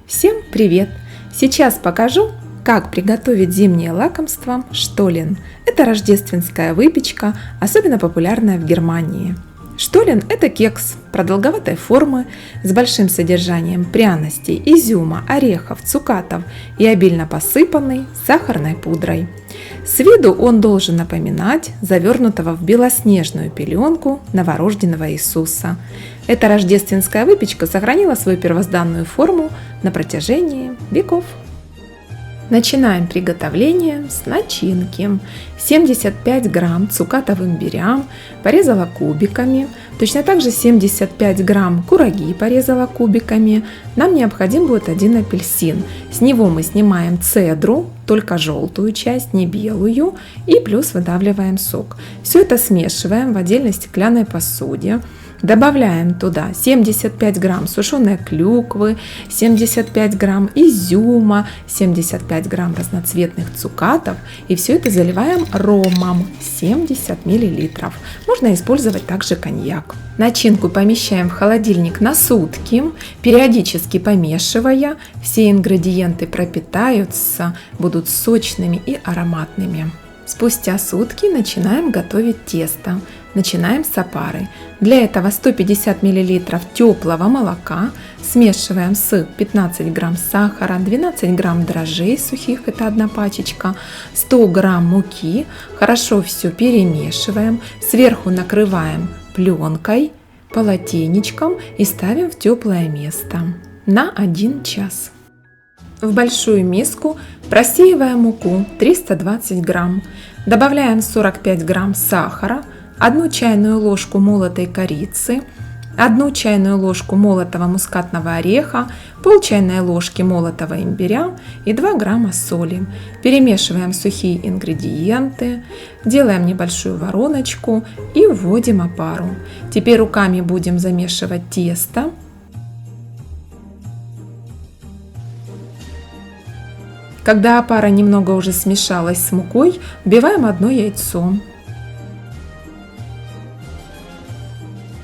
Всем привет! Сейчас покажу, как приготовить зимнее лакомство штолен. Это рождественская выпечка, особенно популярная в Германии. Штолен – это кекс продолговатой формы с большим содержанием пряностей, изюма, орехов, цукатов и обильно посыпанный сахарной пудрой. С виду он должен напоминать завернутого в белоснежную пеленку новорожденного Иисуса. Эта рождественская выпечка сохранила свою первозданную форму на протяжении веков. Начинаем приготовление с начинки. 75 грамм цукатов имбиря порезала кубиками. Точно так же 75 грамм кураги порезала кубиками. Нам необходим будет один апельсин. С него мы снимаем цедру, только желтую часть, не белую, и плюс выдавливаем сок. Все это смешиваем в отдельной стеклянной посуде. Добавляем туда 75 грамм сушеной клюквы, 75 грамм изюма, 75 грамм разноцветных цукатов, и все это заливаем ромом 70 мл. Можно использовать также коньяк. Начинку помещаем в холодильник на сутки, периодически помешивая. Все ингредиенты пропитаются, будут сочными и ароматными. Спустя сутки начинаем готовить тесто. Начинаем с опары. Для этого 150 мл теплого молока смешиваем с 15 грамм сахара, 12 грамм дрожжей сухих, это одна пачечка, 100 грамм муки. Хорошо все перемешиваем. Сверху накрываем пленкой, полотенечком и ставим в теплое место на 1 час. В большую миску просеиваем муку 320 грамм. Добавляем 45 грамм сахара, 1 чайную ложку молотой корицы, 1 чайную ложку молотого мускатного ореха, пол чайной ложки молотого имбиря и 2 грамма соли. Перемешиваем сухие ингредиенты, делаем небольшую вороночку и вводим опару. Теперь руками будем замешивать тесто. Когда опара немного уже смешалась с мукой, вбиваем 1 яйцо.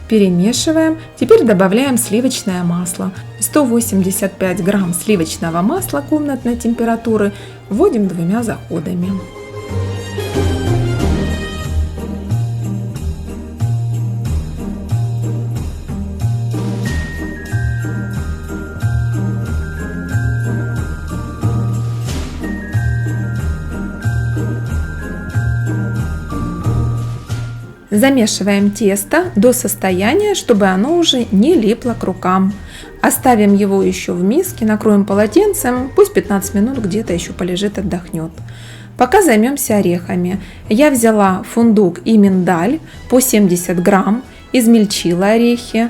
Перемешиваем. Теперь добавляем сливочное масло. 185 грамм сливочного масла комнатной температуры вводим 2 заходами. Замешиваем тесто до состояния, чтобы оно уже не липло к рукам. Оставим его еще в миске, накроем полотенцем, пусть 15 минут где-то еще полежит, отдохнет. Пока займемся орехами. Я взяла фундук и миндаль по 70 грамм, измельчила орехи.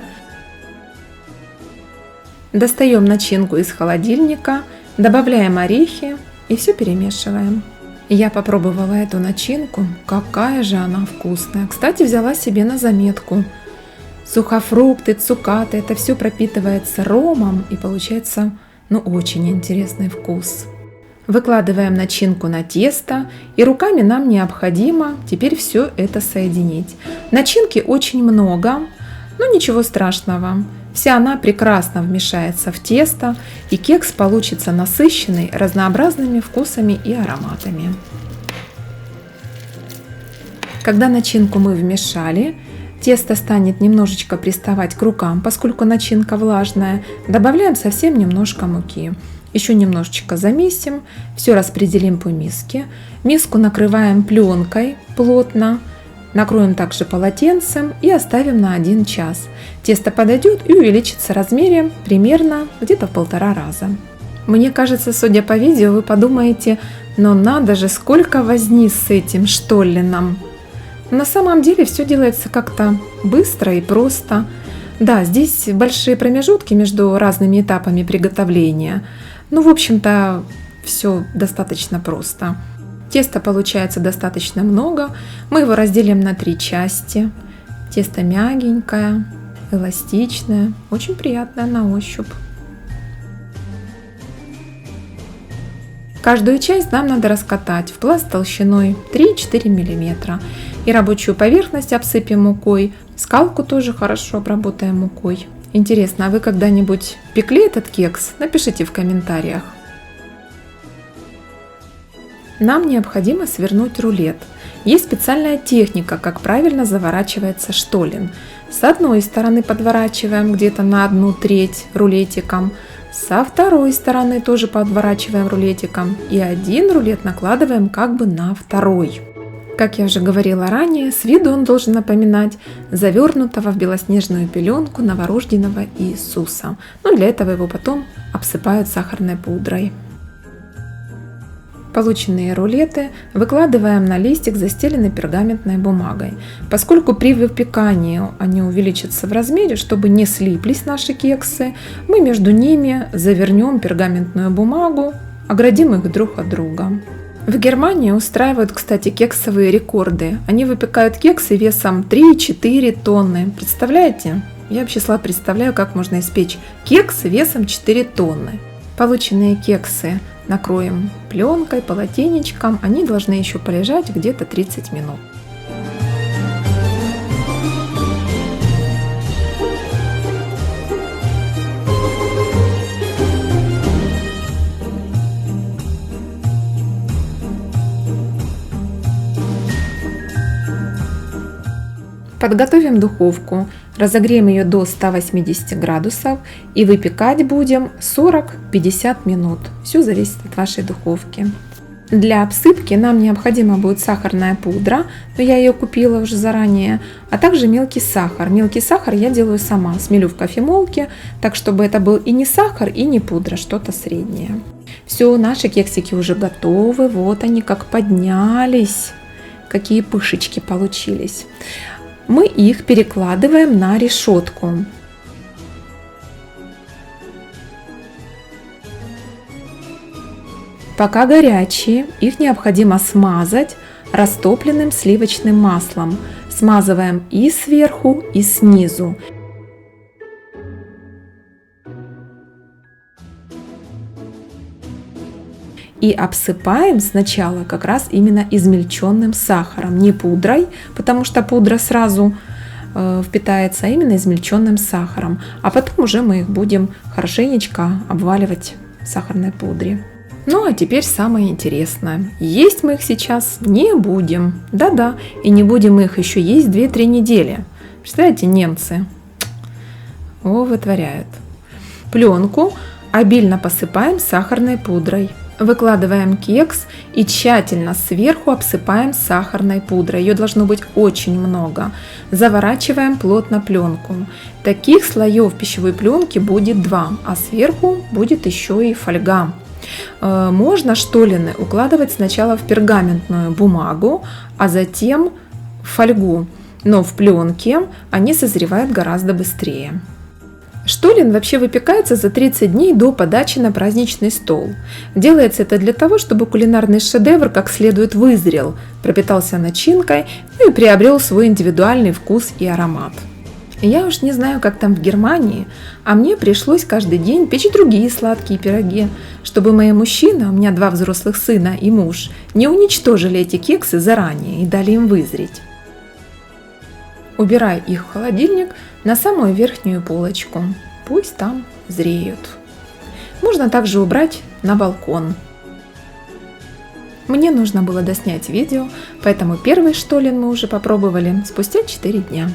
Достаем начинку из холодильника, добавляем орехи и все перемешиваем. Я попробовала эту начинку, какая же она вкусная. Кстати, взяла себе на заметку. Сухофрукты, цукаты, это все пропитывается ромом и получается, очень интересный вкус. Выкладываем начинку на тесто, и руками нам необходимо теперь все это соединить. Начинки очень много, но ничего страшного. Вся она прекрасно вмешается в тесто, и кекс получится насыщенный разнообразными вкусами и ароматами. Когда начинку мы вмешали, тесто станет немножечко приставать к рукам, поскольку начинка влажная, добавляем совсем немножко муки. Еще немножечко замесим, все распределим по миске. Миску накрываем пленкой плотно. Накроем также полотенцем и оставим на 1 час. Тесто подойдет и увеличится в размере примерно где-то в 1,5 раза. Мне кажется, судя по видео, вы подумаете, но надо же, сколько возни с этим штолленом. На самом деле все делается как-то быстро и просто. Да, здесь большие промежутки между разными этапами приготовления. В общем-то, все достаточно просто. Теста получается достаточно много. Мы его разделим на 3 части. Тесто мягенькое, эластичное, очень приятное на ощупь. Каждую часть нам надо раскатать в пласт толщиной 3-4 мм. И рабочую поверхность обсыпем мукой. Скалку тоже хорошо обработаем мукой. Интересно, а вы когда-нибудь пекли этот кекс? Напишите в комментариях. Нам необходимо свернуть рулет. Есть специальная техника, как правильно заворачивается штолен. С одной стороны подворачиваем где-то на 1/3 рулетиком, со второй стороны тоже подворачиваем рулетиком и один рулет накладываем как бы на второй. Как я уже говорила ранее, с виду он должен напоминать завернутого в белоснежную пеленку новорожденного Иисуса. Но для этого его потом обсыпают сахарной пудрой. Полученные рулеты выкладываем на листик, застеленный пергаментной бумагой. Поскольку при выпекании они увеличатся в размере, чтобы не слиплись наши кексы, мы между ними завернем пергаментную бумагу, оградим их друг от друга. В Германии устраивают, кстати, кексовые рекорды. Они выпекают кексы весом 3-4 тонны. Представляете? Я вообще слабо представляю, как можно испечь кекс весом 4 тонны. Полученные кексы накроем пленкой, полотенечком. Они должны еще полежать где-то 30 минут. Подготовим духовку, разогреем ее до 180 градусов и выпекать будем 40-50 минут. Все зависит от вашей духовки. Для обсыпки нам необходима будет сахарная пудра, но я ее купила уже заранее, а также мелкий сахар. Мелкий сахар я делаю сама, смелю в кофемолке, так чтобы это был и не сахар, и не пудра, что-то среднее. Все, наши кексики уже готовы, вот они как поднялись, какие пышечки получились. Мы их перекладываем на решетку. Пока горячие, их необходимо смазать растопленным сливочным маслом. Смазываем и сверху, и снизу. И обсыпаем сначала как раз именно измельченным сахаром, не пудрой, потому что пудра сразу впитается, а именно измельченным сахаром. А потом уже мы их будем хорошенечко обваливать в сахарной пудре. Ну а теперь самое интересное. Есть мы их сейчас не будем. Да-да, и не будем их еще есть 2-3 недели. Представляете, немцы вытворяют. Пленку обильно посыпаем сахарной пудрой. Выкладываем кекс и тщательно сверху обсыпаем сахарной пудрой. Ее должно быть очень много. Заворачиваем плотно пленку. Таких слоев пищевой пленки будет 2, а сверху будет еще и фольга. Можно штоллины укладывать сначала в пергаментную бумагу, а затем в фольгу. Но в пленке они созревают гораздо быстрее. Штоллен вообще выпекается за 30 дней до подачи на праздничный стол. Делается это для того, чтобы кулинарный шедевр как следует вызрел, пропитался начинкой, ну и приобрел свой индивидуальный вкус и аромат. Я уж не знаю, как там в Германии, а мне пришлось каждый день печь другие сладкие пироги, чтобы мои мужчины, у меня 2 взрослых сына и муж, не уничтожили эти кексы заранее и дали им вызреть. Убираю их в холодильник на самую верхнюю полочку. Пусть там зреют. Можно также убрать на балкон. Мне нужно было доснять видео, поэтому первый штоллен мы уже попробовали спустя 4 дня.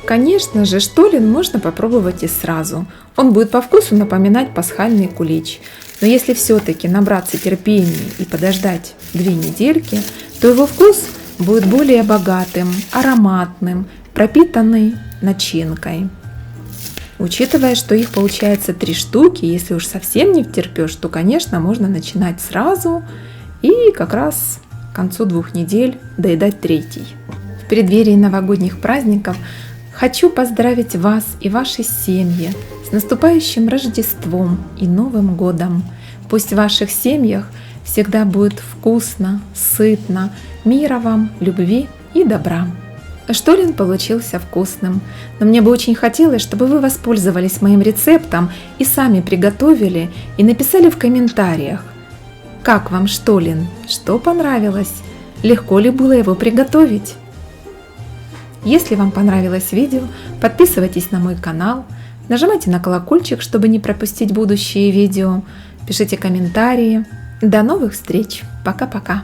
Конечно же, штоллен можно попробовать и сразу. Он будет по вкусу напоминать пасхальный кулич. Но если все-таки набраться терпения и подождать 2 недельки, то его вкус будет более богатым, ароматным, пропитанный начинкой. Учитывая, что их получается 3 штуки, если уж совсем не втерпешь, то, конечно, можно начинать сразу и как раз к концу 2 недель доедать 3-й. В преддверии новогодних праздников хочу поздравить вас и ваши семьи с наступающим Рождеством и Новым годом. Пусть в ваших семьях всегда будет вкусно, сытно, мира вам, любви и добра. Штоллен получился вкусным, но мне бы очень хотелось, чтобы вы воспользовались моим рецептом и сами приготовили и написали в комментариях, как вам штоллен, что понравилось, легко ли было его приготовить. Если вам понравилось видео, подписывайтесь на мой канал, Нажимайте на колокольчик, чтобы не пропустить будущие видео. Пишите комментарии. До новых встреч. Пока-пока.